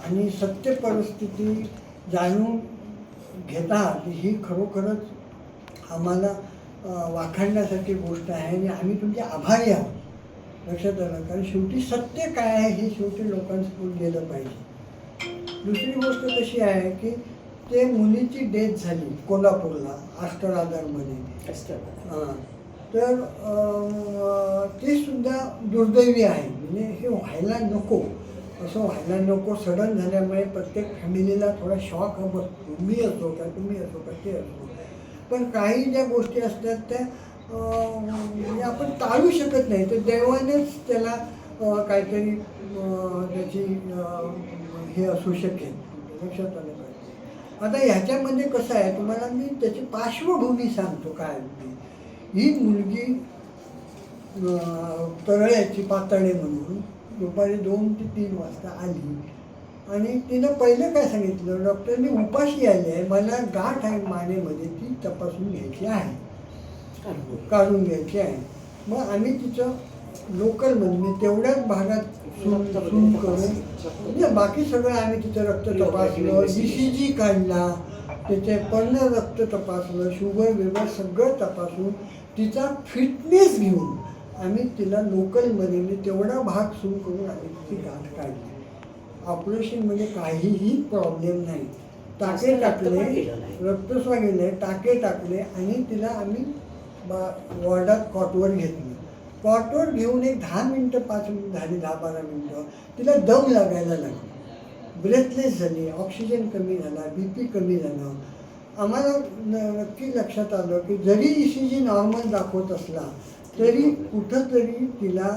आणि सत्य परिस्थिती जाणून घेतात ही खरोखरच आम्हाला वाखाणण्यासारखी गोष्ट आहे आणि आम्ही तुमचे आभारी आहोत. लक्षात आलं, कारण शेवटी सत्य काय आहे हे शेवटी लोकांसमोर गेलं पाहिजे. दुसरी गोष्ट कशी आहे की ते मुलीची डेथ झाली कोल्हापूरला अष्टराधारमध्ये. तर ते सुद्धा दुर्दैवी आहे. म्हणजे हे व्हायला नको, असं व्हायला नको. सडन झाल्यामुळे प्रत्येक फॅमिलीला थोडा शॉक बसतो. मी असो का तुम्ही असो का ते असो. पण काही ज्या गोष्टी असतात त्या म्हणजे आपण टाळू शकत नाही. तर देवानेच त्याला काहीतरी त्याची हे असू शकेल. लक्षात आलं पाहिजे. आता ह्याच्यामध्ये कसं आहे तुम्हाला मी त्याची पार्श्वभूमी सांगतो. काय ही मुलगी तरळ्याची पातळे म्हणून दुपारी 2 ते 3 वाजता आली आणि तिनं पहिलं काय सांगितलं, डॉक्टरनी उपाशी आली आहे, मला गाठ आहे मानेमध्ये, ती तपासून घ्यायची आहे, काढून घ्यायची आहे. मग आम्ही तिचं लोकलमध्ये म्हणजे तेवढ्याच भागात सून करून म्हणजे बाकी सगळं आम्ही तिचं रक्त तपासलं, ECG काढला, त्याचे पर्ण रक्त तपासलं, शुगर बिगर सगळं तपासून तिचा फिटनेस घेऊन आम्ही तिला लोकलमध्ये तेवढा भाग सून करून आम्ही तिची गाठ काढली. ऑपरेशनमध्ये काहीही प्रॉब्लेम नाही. टाके टाकले, रक्तस्राव गेले, टाके टाकले आणि तिला आम्ही वॉर्डात कॉटवर घेतली. कॉटवर घेऊन एक 10 मिनटं 5 मिनिटं झाली, 10-12 मिनटं तिला दम लागायला लागला, ब्रेथलेस झाली, ऑक्सिजन कमी झाला, BP कमी झालं. आम्हाला नक्की लक्षात आलं की जरी ECG नॉर्मल दाखवत असला तरी कुठंतरी तिला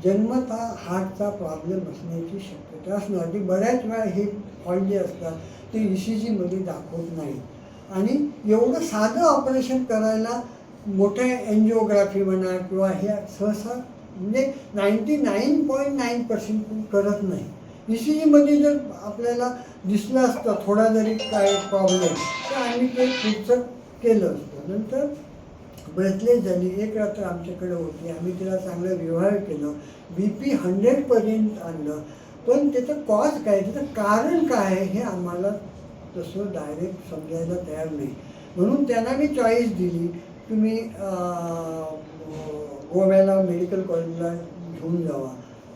जन्मतः हार्टचा प्रॉब्लेम असण्याची शक्यता असणार. ती बऱ्याच वेळा हे फॉल्ट जे असतात ते ECGमध्ये दाखवत नाही. आणि एवढं साधं ऑपरेशन करायला मोठ्या एन्जिओग्राफी म्हणा किंवा हे सहसा म्हणजे 99.9% करत नाही. ECGमध्ये जर आपल्याला दिसलं असतं थोडा जरी काय प्रॉब्लेम तर आम्ही ते पुढचं केलं असतं. नंतर ब्रेथलेस झाली, 1 रात्र आमच्याकडे होती, आम्ही तिला चांगलं व्यवहार केलं, BP 100पर्यंत आणलं. पण त्याचं कॉज काय, त्याचं कारण काय आहे हे आम्हाला तसं डायरेक्ट समजायला तयार नाही. म्हणून त्यांना मी चॉईस दिली, तुम्ही गोव्याला मेडिकल कॉलेजला घेऊन जावा.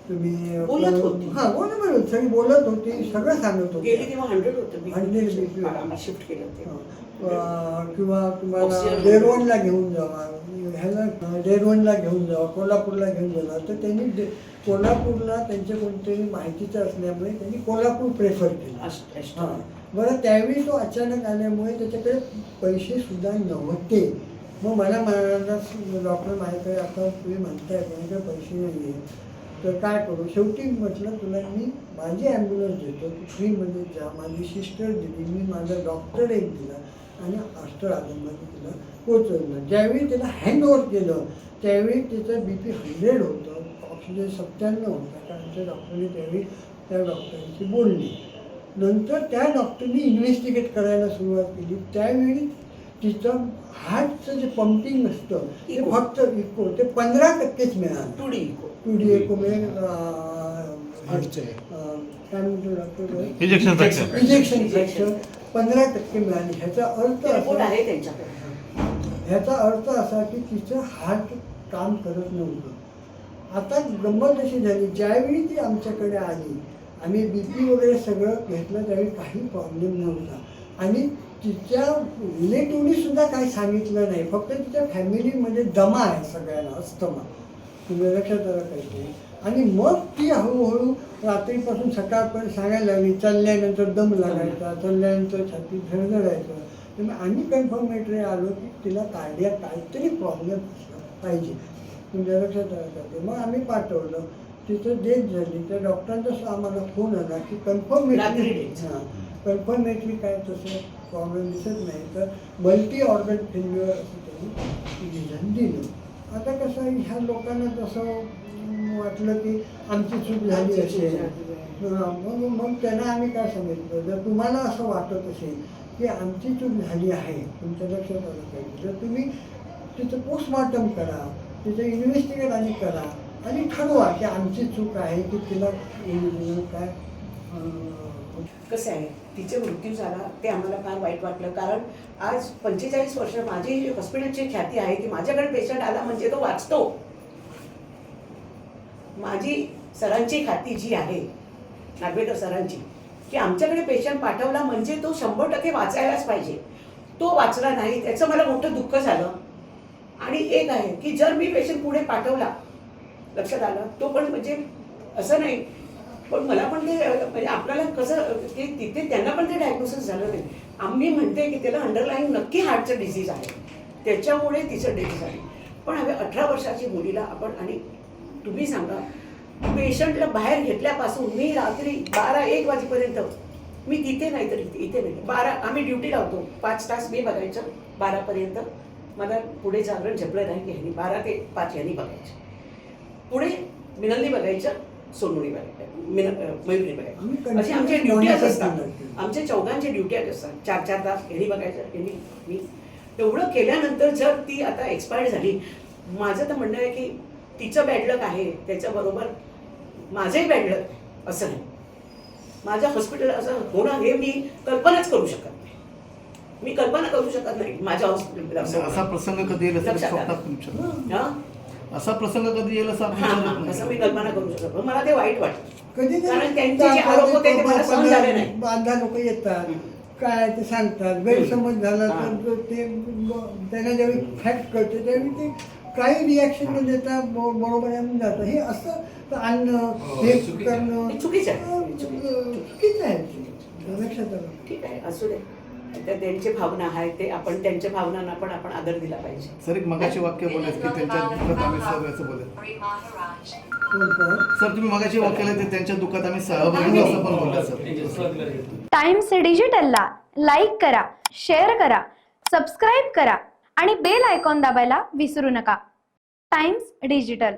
तुम्ही बोलत होती. हां बोलत सगळी बोलत होती, सगळं सांगत होती. गेली तेव्हा 100 होतं, 100 BP शिफ्ट केलं ते. किंवा तुम्हाला डेरवनला घेऊन जावा, ह्याला डेरवनला घेऊन जावा, कोल्हापूरला घेऊन जावा. तर त्यांनी कोल्हापूरला त्यांच्या कोणतरी माहितीचं असल्यामुळे त्यांनी कोल्हापूर प्रेफर केलं. हां बरं, त्यावेळी तो अचानक आल्यामुळे त्याच्याकडे पैसेसुद्धा नव्हते. मग मला म्हणाला डॉक्टर माझ्याकडे आता तुम्ही म्हणताय कोणाकडे पैसे नाही आहे तर काय करू. शेवटी म्हटलं तुला मी माझी ॲम्ब्युलन्स देतो, तू फ्रीमध्ये जा. माझी सिस्टर दिली, मी माझा डॉक्टर एक दिला आणि अष्टराधामध्ये तिला पोचवलं. ज्यावेळी त्याला हँडओव्हर केलं त्यावेळी त्याचं BP 100 होतं, ऑक्सिजन 97 होता. कारण त्या डॉक्टरने त्यावेळी त्या डॉक्टरांशी बोलली. नंतर त्या डॉक्टरनी इन्व्हेस्टिगेट करायला सुरुवात केली. त्यावेळी तिचं हार्टचं जे पंपिंग असतं ते फक्त इको ते 15%च मिळालं. 2D इको म्हणजे काय म्हणतो डॉक्टर, इंजेक्शन फ्रॅक्चर 15% मिळाली. ह्याचा अर्थ असा की तिचं हार्ट काम करत नव्हतं. आता गंमत अशी झाली, ज्यावेळी ती आमच्याकडे आली आम्ही BP वगैरे सगळं घेतलं त्यावेळी काही प्रॉब्लेम नव्हता. आणि तिच्या रिलेटिव्हनी सुद्धा काही सांगितलं नाही, फक्त तिच्या फॅमिलीमध्ये दमा आहे सगळ्यांना, अस्थमा. तुम्ही लक्षात आलं पाहिजे. आणि मग ती हळूहळू रात्रीपासून सकाळपर्यंत सांगायला लागली, चालल्यानंतर दम लागायचा, चालल्यानंतर छाती झडझडायचं. तर आम्ही कन्फर्मेटरी आलो की तिला कार्डियाक काहीतरी प्रॉब्लेम पाहिजे. तुमच्या लक्षात आलं पाहिजे. मग आम्ही पाठवलं, तिथं डेथ झाली. त्या डॉक्टरांचा आम्हाला फोन आला की कन्फर्मेटरी काय तसं प्रॉब्लेम दिसत नाही, तर मल्टी ऑर्गन फेल्युअर असं त्यांनी डिसिजन दिलं. आता कसं ह्या लोकांना तसं वाटलं की आमची चूक झाली असेल. मग त्यांना आम्ही काय सांगितलं, जर तुम्हाला असं वाटत असेल की आमची चूक झाली आहे, तुमच्या लक्षात आलं पाहिजे, तर तुम्ही तिचं पोस्टमॉर्टम करा, तिचं इन्व्हेस्टिगेट आणि करा आणि ठरवा की आमची चूक आहे की तिला काय कसं आहे, तिचा मृत्यू झाला ते आम्हाला फार वाईट वाटलं. कारण आज 45 वर्ष माझी हॉस्पिटलची ख्याती आहे की माझ्याकडे पेशंट आला म्हणजे तो वाचतो. माझी सरांची ख्याती जी आहे, नागवेकर सरांची, की आमच्याकडे पेशंट पाठवला म्हणजे तो 100% वाचायलाच पाहिजे. तो वाचला नाही, त्याचं मला मोठं दुःख झालं. आणि एक आहे की जर मी पेशंट पुढे पाठवला, लक्षात आलं, तो पण म्हणजे असं नाही, पण मला पण ते म्हणजे आपल्याला कसं की तिथे त्यांना पण ते डायग्नोसिस झालं नाही. आम्ही म्हणते की त्याला अंडरलाईन नक्की हार्टचं डिसीज आहे, त्याच्यामुळे तिचं डेथ झाली. पण हवे 18 वर्षाची मुलीला आपण, आणि तुम्ही सांगा, पेशंटला बाहेर घेतल्यापासून मी रात्री 12-1 वाजेपर्यंत मी तिथे नाही तर इथे नाही. 12 आम्ही ड्युटी लावतो, 5 तास मी बघायचं 12पर्यंत. मला पुढे जागरण झेपलं नाही की ह्यांनी 12 ते 5 ह्यांनी बघायचं. पुढे मिनलनी बघायचं, सोनूनी बघायचं, मयुरी बघायचं. अशी आमच्या ड्युट्याच असतात. आमच्या चौघांच्या ड्युट्याच असतात. 4-4 तास ह्यांनी बघायचं, ह्यांनी मी. एवढं केल्यानंतर जर ती आता एक्सपायर झाली, माझं तर म्हणणं आहे की तिचं बॅडलक आहे, त्याच्याबरोबर माझंही बॅडलक असं नाही. माझं हॉस्पिटल असं होणं हे मी कल्पनाच करू शकत नाही. मी कल्पना करू शकत नाही माझ्या हॉस्पिटल. असा प्रसंग कधी येईल असा प्रसंग कधी येईल असं मी कल्पना करू शकत. मला ते वाईट वाटतं, कधी कारण त्यांचे जे आरोप होते ते मला सहन झाले नाही. बाधा लोक येतात, काय ते सांगतात, गैरसमज झाला तर ते त्यांना ज्यावेळी फॅक्ट कळते त्यावेळी ते काही रिॲक्शन न देता बरोबर येऊन जातं. हे असं आणणं, हे करणं चुकीचं आहे. चुकीचं आहे. लक्षात आलं. ठीक आहे, असू दे. तर त्यांचे भावना आहेत, ते आपण त्यांच्या भावनांना पण आपण आदर दिला पाहिजे. सर एक मगाशी वाक्य बोलत की त्यांच्या दुःखात आम्ही सहभागी बोलत. सर तुम्ही मगाशी वाक्य केलं ते त्यांच्या दुःखात आम्ही सहभागी असं पण बोलत सर. टाइम्स डिजिटलला लाईक करा, शेअर करा, सबस्क्राईब करा आणि बेल आयकॉन दाबायला विसरू नका. Times digital.